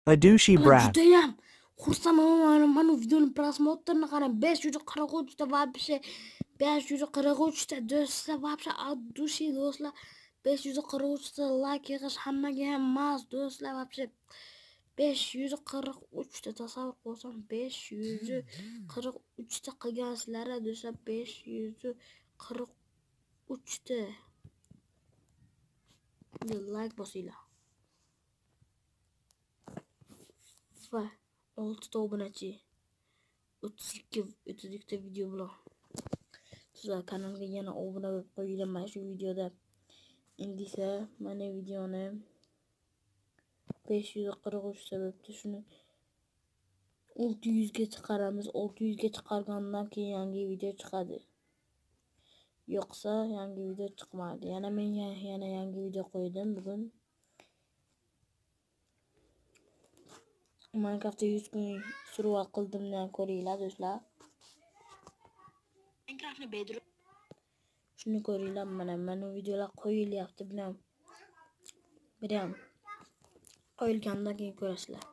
A douchey Ana brat. judayam xursandman. Mana videoning prosmotrini qarang. 543 ta вообще 543 ta do'stlar вообще addushi do'stlar. 543 ta like yig'ish hammaga ham emas do'stlar вообще 543 ta tasavvur qilsam 543 ta qilgansizlar do'stlar 543 ta like bosinglar. Va 6 ta obunachi 32 ta video bilan sizlar kanalga yana obuna bo'lib qo'yinglar mana shu videoda. Endi esa mana videoni 543 ta bo'libdi. Shuni 600 ga chiqaramiz. 600 ga chiqargandan keyin yangi video chiqadi. Yo'qsa yangi video chiqmaydi. Men yana yangi video qo'ydim bugun. Minecraftda 100 kun survival qildimdan ko'ringlar do'stlar. Minecraftni bedroom shuni ko'ringlar. Mana videolar qo'yilyapti bilan. Qo'yilgandan keyin ko'rasizlar.